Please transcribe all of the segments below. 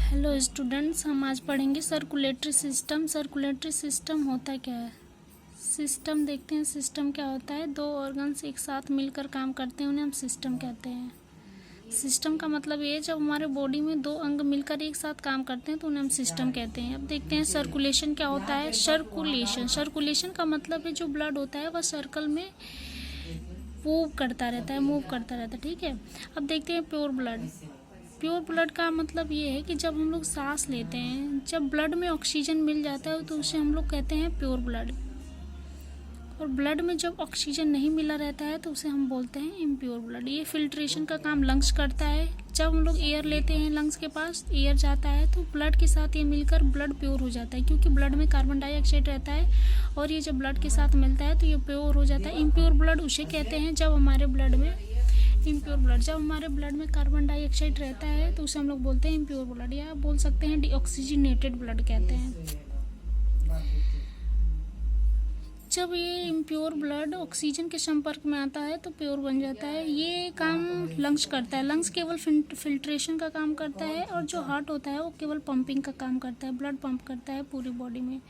Hello students, हम आज पढ़ेंगे सर्कुलेटरी सिस्टम। सर्कुलेटरी सिस्टम होता क्या है? सिस्टम देखते हैं। सिस्टम क्या होता है? दो ऑर्गन्स एक साथ मिलकर काम करते हैं, उन्हें हम सिस्टम कहते हैं। सिस्टम का मतलब ये है जब हमारे बॉडी में दो अंग मिलकर एक साथ काम करते हैं तो उन्हें हम सिस्टम कहते हैं। अब देखते हैं सर्कुलेशन क्या होता है। सर्कुलेशन का मतलब है जो ब्लड होता है वह सर्कल में मूव करता रहता है। ठीक है। अब देखते हैं प्योर ब्लड का मतलब ये है कि जब हम लोग सांस लेते हैं, जब ब्लड में ऑक्सीजन मिल जाता है तो उसे हम लोग कहते हैं प्योर ब्लड। और ब्लड में जब ऑक्सीजन नहीं मिला रहता है तो उसे हम बोलते हैं इम्प्योर ब्लड। ये फिल्ट्रेशन का काम लंग्स करता है। जब हम लोग एयर लेते हैं, लंग्स के पास एयर जाता है तो ब्लड के साथ ये मिलकर ब्लड प्योर हो जाता है, क्योंकि ब्लड में कार्बन डाइऑक्साइड रहता है और ये जब ब्लड के साथ मिलता है तो ये प्योर हो जाता है। इम्प्योर ब्लड उसे कहते हैं जब हमारे ब्लड में कार्बन डाइऑक्साइड रहता है तो उसे हम लोग बोलते हैं इम्प्योर ब्लड, या बोल सकते हैं डीऑक्सीजनेटेड ब्लड कहते हैं। जब ये इम्प्योर ब्लड ऑक्सीजन के संपर्क में आता है तो प्योर बन जाता है। ये काम लंग्स करता है। लंग्स केवल फिल्ट्रेशन का काम करता है, और जो हार्ट होता है वो केवल पंपिंग का काम करता है, ब्लड पंप करता है पूरी बॉडी में।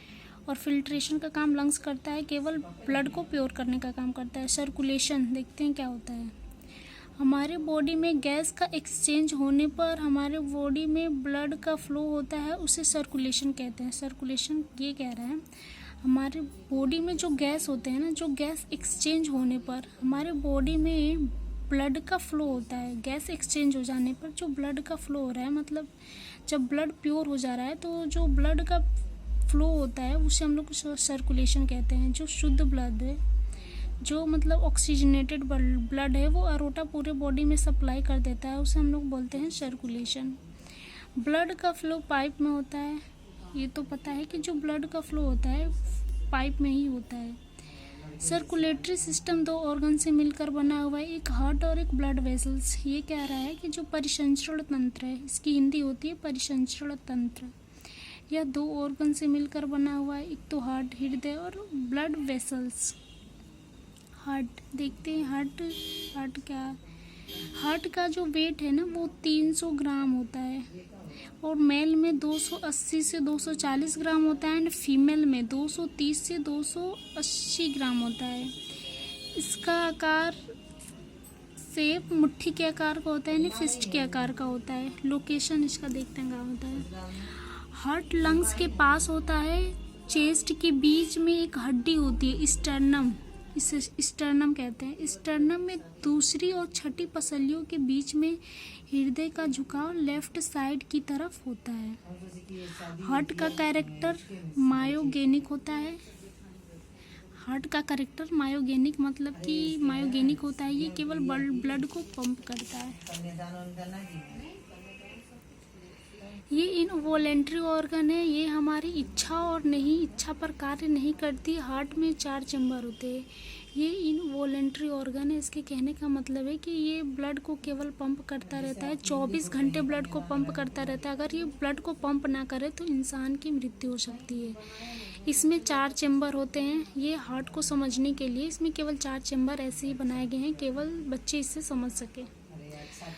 और फिल्ट्रेशन का काम लंग्स करता है, केवल ब्लड को प्योर करने का काम करता है। सर्कुलेशन देखते हैं क्या होता है। हमारे बॉडी में गैस का एक्सचेंज होने पर हमारे बॉडी में ब्लड का फ्लो होता है, उसे सर्कुलेशन कहते हैं। सर्कुलेशन ये कह रहा है हमारे बॉडी में जो गैस होते हैं ना, जो गैस एक्सचेंज होने पर हमारे बॉडी में ब्लड का फ्लो होता है। गैस एक्सचेंज हो जाने पर जो ब्लड का फ्लो हो रहा है, मतलब जब ब्लड प्योर हो जा रहा है तो जो ब्लड का फ्लो होता है उसे हम लोग सर्कुलेशन कहते हैं। जो शुद्ध ब्लड है, जो मतलब ऑक्सीजनेटेड ब्लड है, वो अरोटा पूरे बॉडी में सप्लाई कर देता है, उसे हम लोग बोलते हैं सर्कुलेशन। ब्लड का फ्लो पाइप में होता है। ये तो पता है कि जो ब्लड का फ्लो होता है पाइप में ही होता है। सर्कुलेटरी सिस्टम दो ऑर्गन से मिलकर बना हुआ है, एक हार्ट और एक ब्लड वेसल्स। ये कह रहा है कि जो परिसंचरण तंत्र है, इसकी हिंदी होती है परिसंचरण तंत्र, यह दो ऑर्गन से मिलकर बना हुआ है, एक तो हार्ट हृदय और ब्लड वेसल्स। हार्ट देखते हैं। हार्ट का जो वेट है ना वो 300 ग्राम होता है, और मेल में 280 से 240 ग्राम होता है, एंड फीमेल में 230 से 280 ग्राम होता है। इसका आकार शेप मुट्ठी के आकार का होता है, यानी फिस्ट के आकार का होता है। लोकेशन इसका देखते हैं कहाँ होता है। हार्ट लंग्स के पास होता है। चेस्ट के बीच में एक हड्डी होती है, स्टर्नम, इसे स्टर्नम कहते हैं। स्टर्नम में दूसरी और छठी पसलियों के बीच में हृदय का झुकाव लेफ्ट साइड की तरफ होता है। हार्ट का कैरेक्टर मायोगेनिक होता है। हार्ट का कैरेक्टर मायोगेनिक मतलब कि मायोगेनिक होता है, ये केवल ब्लड को पंप करता है। ये इनवॉलेंट्री ऑर्गन है, ये हमारी इच्छा और नहीं इच्छा पर कार्य नहीं करती। हार्ट में 4 चैम्बर होते हैं। ये इनवॉलेंट्री ऑर्गन है। इसके कहने का मतलब है कि ये ब्लड को केवल पंप करता रहता है, 24 घंटे ब्लड को पंप करता रहता है। अगर ये ब्लड को पंप ना करे तो इंसान की मृत्यु हो सकती है। इसमें 4 चैम्बर होते हैं। ये हार्ट को समझने के लिए इसमें केवल 4 चैम्बर ऐसे ही बनाए गए हैं, केवल बच्चे इससे समझ सके।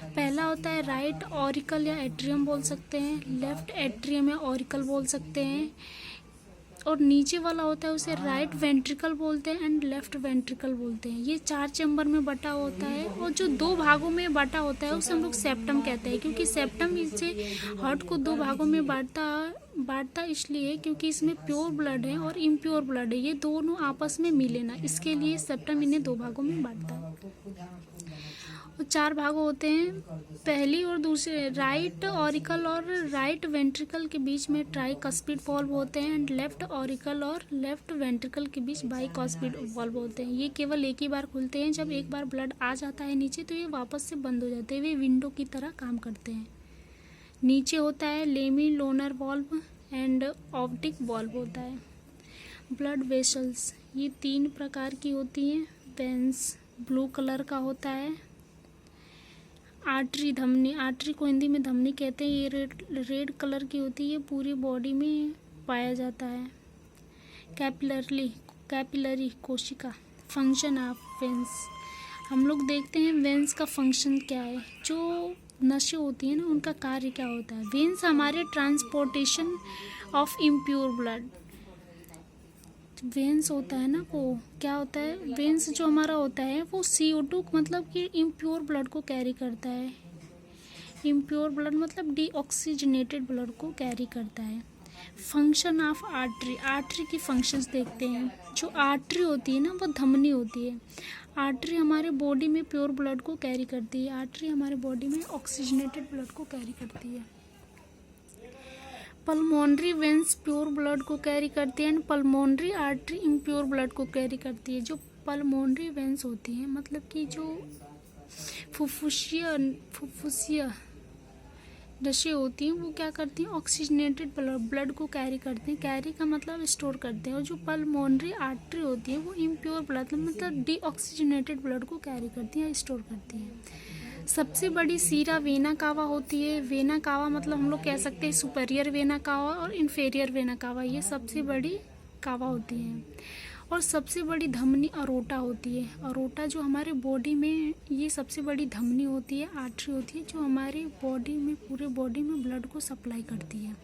पहला होता है राइट ऑरिकल या एट्रियम बोल सकते हैं, लेफ्ट एट्रियम या ऑरिकल बोल सकते हैं, और नीचे वाला होता है उसे राइट वेंट्रिकल बोलते हैं एंड लेफ्ट वेंट्रिकल बोलते हैं। ये 4 चैम्बर में बटा होता है, और जो 2 भागों में बटा होता है उसे हम लोग सेप्टम कहते हैं, क्योंकि सेप्टम इसे हार्ट को 2 भागों में बांटता इसलिए क्योंकि इसमें प्योर ब्लड है और इम्प्योर ब्लड है, ये दोनों आपस में मिले ना, इसके लिए सेप्टम इन्हें 2 भागों में बांटता है। और 4 भाग होते हैं। पहली और दूसरे राइट ऑरिकल और राइट वेंट्रिकल के बीच में ट्राइकस्पिड वॉल्व होते हैं, एंड लेफ्ट ऑरिकल और लेफ्ट वेंट्रिकल के बीच बाइकस्पिड वॉल्व होते हैं। ये केवल एक ही बार खुलते हैं। जब एक बार ब्लड आ जाता है नीचे तो ये वापस से बंद हो जाते हैं। वे विंडो की तरह काम करते हैं। नीचे होता है semilunar valve and optic valve होता है। ब्लड वेसल्स ये 3 प्रकार की होती हैं। वेंस ब्लू कलर का होता है। आर्टरी धमनी, आर्टरी को हिंदी में धमनी कहते हैं, ये रेड कलर की होती है, ये पूरी बॉडी में पाया जाता है। कैपिलरी कोशिका। फंक्शन ऑफ वेंस, हम लोग देखते हैं वेंस का फंक्शन क्या है। जो नसें होती हैं ना, उनका कार्य क्या होता है। वेन्स हमारे transportation of impure blood, veins होता है ना, वो क्या होता है, वेन्स जो हमारा होता है वो CO2 मतलब कि इम्प्योर ब्लड को कैरी करता है। इम्प्योर ब्लड मतलब डीऑक्सीजनेटेड ब्लड को कैरी करता है। फंक्शन ऑफ आर्टरी, आर्टरी की फंक्शंस देखते हैं। जो आर्टरी होती है ना वो धमनी होती है। आर्टरी हमारे बॉडी में प्योर ब्लड को कैरी करती है। आर्टरी हमारे बॉडी में ऑक्सीजनेटेड ब्लड को कैरी करती है। पल्मोनरी वेन्स प्योर ब्लड को कैरी करती है and pulmonary artery impure blood को कैरी करती है। जो पल्मोनरी वेन्स होती हैं मतलब कि जो फुफ्फुसिया नसें होती हैं वो क्या करती हैं, ऑक्सीजनेटेड ब्लड को कैरी करती हैं। कैरी का मतलब स्टोर करते हैं। और जो पल्मोनरी आर्टरी होती है वो इम्प्योर ब्लड मतलब डीऑक्सीजनेटेड ब्लड को कैरी करती हैं, स्टोर करती हैं। सबसे बड़ी सीरा वेना कावा होती है। वेना कावा मतलब हम लोग कह सकते हैं सुपीरियर वेना कावा और इन्फीरियर वेना कावा, ये सबसे बड़ी कावा होती है। और सबसे बड़ी धमनी अरोटा होती है। अरोटा जो हमारे बॉडी में, ये सबसे बड़ी धमनी होती है, आर्टरी होती है जो हमारी बॉडी में, पूरे बॉडी में ब्लड को सप्लाई करती है।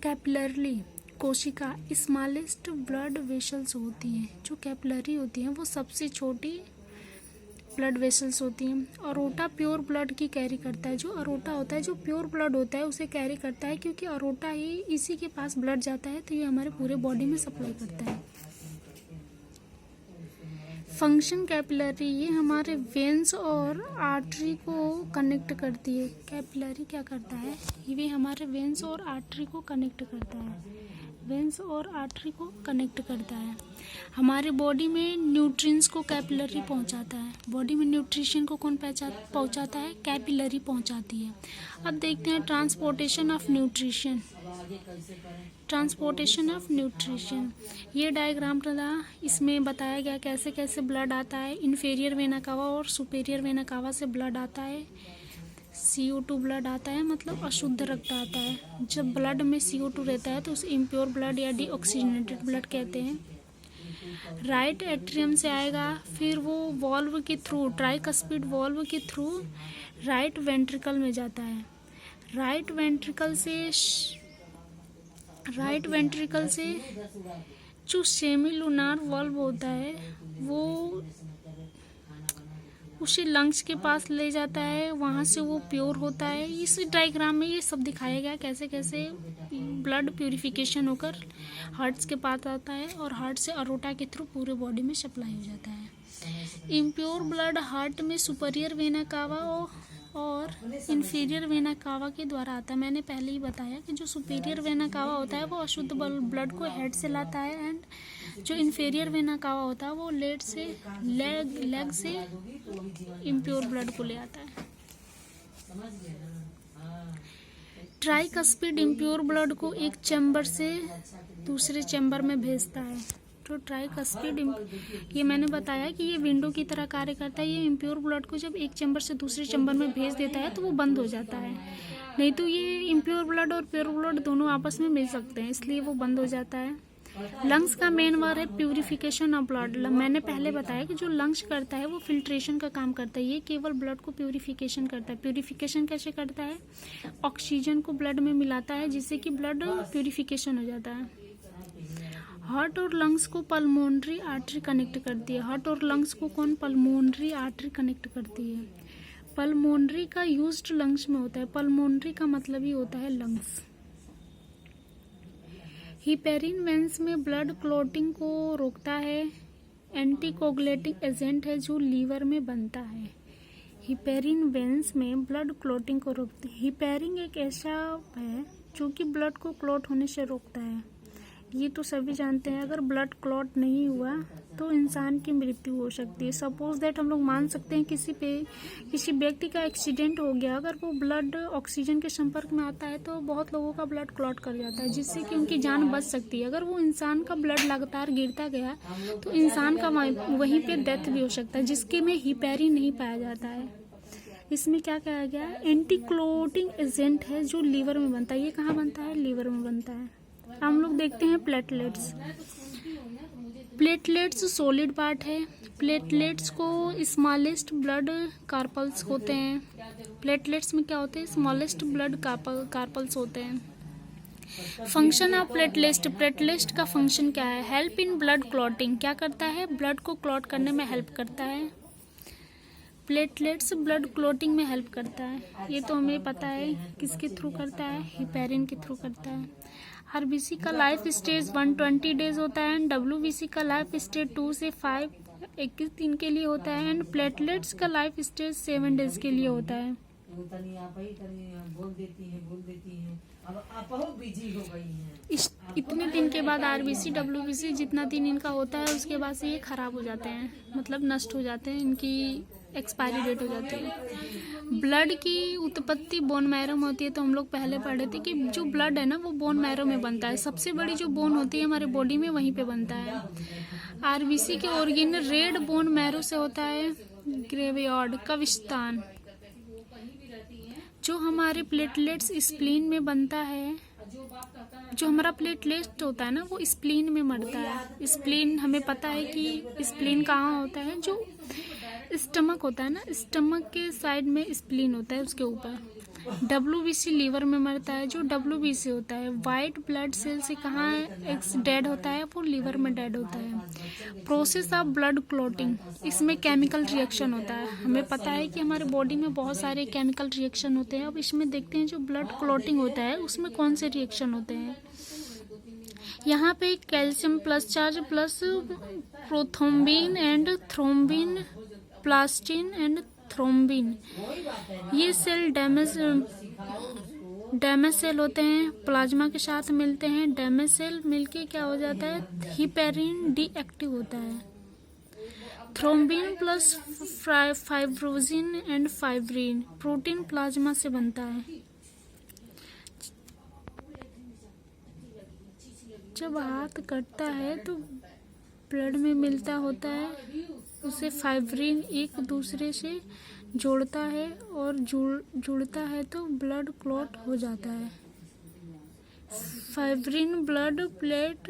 कैपिलरी कोशिका स्मॉलेस्ट ब्लड वेसल्स होती हैं। जो कैपिलरी होती हैं वो सबसे छोटी ब्लड वेसल्स होती हैं। अरोटा प्योर ब्लड की कैरी करता है। जो अरोटा होता है, जो प्योर ब्लड होता है उसे कैरी करता है, क्योंकि अरोटा ही इसी के पास ब्लड जाता है तो ये हमारे पूरे बॉडी में सप्लाई करता है। फंक्शन कैपिलरी, ये हमारे वेन्स और आर्टरी को कनेक्ट करती है। कैपिलरी क्या करता है, ये हमारे वेन्स और आर्टरी को कनेक्ट करता है। वेन्स और आर्टरी को कनेक्ट करता है। हमारे बॉडी में न्यूट्रिएंट्स को कैपिलरी पहुंचाता है। बॉडी में न्यूट्रिशन को कौन पहुंचाता है, कैपिलरी पहुंचाती है। अब देखते हैं transportation of nutrition. Transportation of nutrition, ये डायग्राम था, इसमें बताया गया कैसे कैसे ब्लड आता है। इन्फीरियर वेना कावा और सुपीरियर वेना कावा से ब्लड आता है। CO2 ब्लड आता है मतलब अशुद्ध रक्त आता है। जब ब्लड में CO2 रहता है तो उसे इम्प्योर ब्लड या डीऑक्सीजनेटेड ब्लड कहते हैं। राइट एट्रियम से आएगा, फिर वो वॉल्व के थ्रू, ट्राइकस्पिड वॉल्व के थ्रू राइट वेंट्रिकल में जाता है। राइट वेंट्रिकल से जो सेमीलुनार वॉल्व होता है वो उसे लंग्स के पास ले जाता है, वहाँ से वो प्योर होता है। इस डायग्राम में ये सब दिखाया गया कैसे कैसे ब्लड प्यूरिफिकेशन होकर हार्ट्स के पास आता है और हार्ट से अरोटा के थ्रू पूरे बॉडी में सप्लाई हो जाता है। इम्प्योर ब्लड हार्ट में सुपीरियर वेना कावा और इन्फीरियर वेना कावा के द्वारा आता है। मैंने पहले ही बताया कि जो सुपीरियर वेना कावा होता है वो अशुद्ध ब्लड को हेड से लाता है एंड जो इन्फीरियर वेना कावा होता है वो लेग से इम्प्योर ब्लड को ले आता है। ट्राइकस्पिड इम्प्योर ब्लड को एक चैम्बर से दूसरे चैम्बर में भेजता है। तो ट्राइकस्पिड, ये मैंने बताया कि ये विंडो की तरह कार्य करता है। ये इम्प्योर ब्लड को जब एक चैम्बर से दूसरे चैम्बर में भेज देता है तो वो बंद हो जाता है। नहीं तो ये इम्प्योर ब्लड और प्योर ब्लड दोनों आपस में मिल सकते हैं, इसलिए वो बंद हो जाता है। लंग्स का मेन वर्क है प्यूरिफिकेशन ऑफ ब्लड। मैंने पहले बताया कि जो लंग्स करता है वो फिल्ट्रेशन का काम करता है। ये केवल ब्लड को प्यूरिफिकेशन करता है। प्यूरिफिकेशन कैसे करता है, ऑक्सीजन को ब्लड में मिलाता है जिससे कि ब्लड प्यूरिफिकेशन हो जाता है। हार्ट और लंग्स को पल्मोनरी आर्टरी कनेक्ट करती है। हार्ट और लंग्स को कौन, पल्मोनरी आर्टरी कनेक्ट करती है। पल्मोनरी का यूज्ड लंग्स में होता है। पल्मोनरी का मतलब ही होता है लंग्स। हिपेरिन वेन्स में ब्लड क्लॉटिंग को रोकता है। एंटीकोगुलेटिंग एजेंट है जो लीवर में बनता है। हिपेरिन वेन्स में ब्लड क्लॉटिंग को रोकती है। हिपेरिन एक ऐसा है जो कि ब्लड को क्लॉट होने से रोकता है। ये तो सभी जानते हैं। अगर ब्लड क्लॉट नहीं हुआ तो इंसान की मृत्यु हो सकती है। सपोज दैट हम लोग मान सकते हैं किसी व्यक्ति का एक्सीडेंट हो गया, अगर वो ब्लड ऑक्सीजन के संपर्क में आता है तो बहुत लोगों का ब्लड क्लॉट कर जाता है जिससे कि उनकी जान बच सकती है। अगर वो इंसान का ब्लड लगातार गिरता गया तो इंसान का वहीं पे डेथ भी हो सकता है, जिसके में हिपेरिन नहीं पाया जाता है। इसमें क्या कहा गया है, एंटी क्लॉटिंग एजेंट है जो लीवर में बनता है। ये कहाँ बनता है, लीवर में बनता है। हम लोग देखते हैं प्लेटलेट्स। प्लेटलेट्स सॉलिड पार्ट है प्लेटलेट्स को स्मॉलेस्ट ब्लड कार्पल्स होते हैं। प्लेटलेट्स में क्या होते हैं? स्मॉलेस्ट ब्लड कार्पल्स होते हैं। फंक्शन ऑफ प्लेटलेट, प्लेटलेट का फंक्शन क्या है? हेल्प इन ब्लड क्लॉटिंग, क्या करता है? ब्लड को क्लॉट करने में हेल्प करता है। प्लेटलेट्स ब्लड क्लॉटिंग में हेल्प करता है, ये तो हमें पता है। किसके थ्रू करता है? हिपेरिन के थ्रू करता है। आरबीसी का लाइफ स्टेज 120 डेज होता है एंड डब्ल्यूबीसी का लाइफ स्टेज 2 से 5 21 दिन के लिए होता है एंड प्लेटलेट्स का लाइफ स्टेज 7 डेज के लिए होता है। इतने दिन के बाद आरबीसी डब्ल्यूबीसी जितना दिन इनका होता है उसके बाद से ये खराब हो जाते हैं, मतलब नष्ट हो जाते हैं, इनकी एक्सपायरी डेट हो जाती है। ब्लड की उत्पत्ति बोन मैरो में होती है, तो हम लोग पहले पढ़े थे कि जो ब्लड है ना वो बोन मैरो में बनता है। सबसे बड़ी जो बोन होती है हमारे बॉडी में वहीं पे बनता है। आरबीसी के ओरिजिन रेड बोन मैरो से होता है, ग्रेवियॉर्ड कविस्तान। जो हमारे प्लेटलेट्स स्प्लीन में बनता है, जो हमारा प्लेटलेट होता है ना वो स्प्लीन में मरता है। स्प्लीन हमें पता है कि स्प्लीन कहाँ होता है, जो स्टमक होता है ना, स्टमक के साइड में स्प्लीन होता है, उसके ऊपर। डब्ल्यूबीसी लीवर में मरता है, जो डब्ल्यूबीसी होता है। वाइट ब्लड सेल से कहाँ डेड होता है? वो लीवर में डेड होता है। प्रोसेस ऑफ ब्लड क्लॉटिंग, इसमें केमिकल रिएक्शन होता है। हमें पता है कि हमारे बॉडी में बहुत सारे केमिकल रिएक्शन होते हैं। अब इसमें देखते हैं जो ब्लड क्लॉटिंग होता है उसमें कौन से रिएक्शन होते हैं। यहाँ पे calcium plus charge plus prothrombin and thrombin, plastin and thrombin, ये सेल डैमेज सेल होते हैं, प्लाज्मा के साथ मिलते हैं। डैमेज सेल मिलके क्या हो जाता है? हिपेरिन डीएक्टिव होता है। Thrombin plus fibrinogen and fibrin, protein plasma से बनता है। जब हाथ कटता है तो ब्लड में मिलता होता है, उसे फाइब्रिन एक दूसरे से जोड़ता है और जुड़ता है तो ब्लड क्लॉट हो जाता है। फाइब्रिन ब्लड प्लेट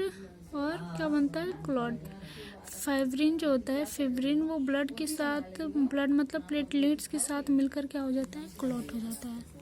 और क्या बनता है? क्लॉट। फाइब्रिन जो होता है, फिब्रिन, वो ब्लड के साथ, ब्लड मतलब प्लेटलेट्स के साथ मिलकर क्या हो जाता है? क्लॉट हो जाता है।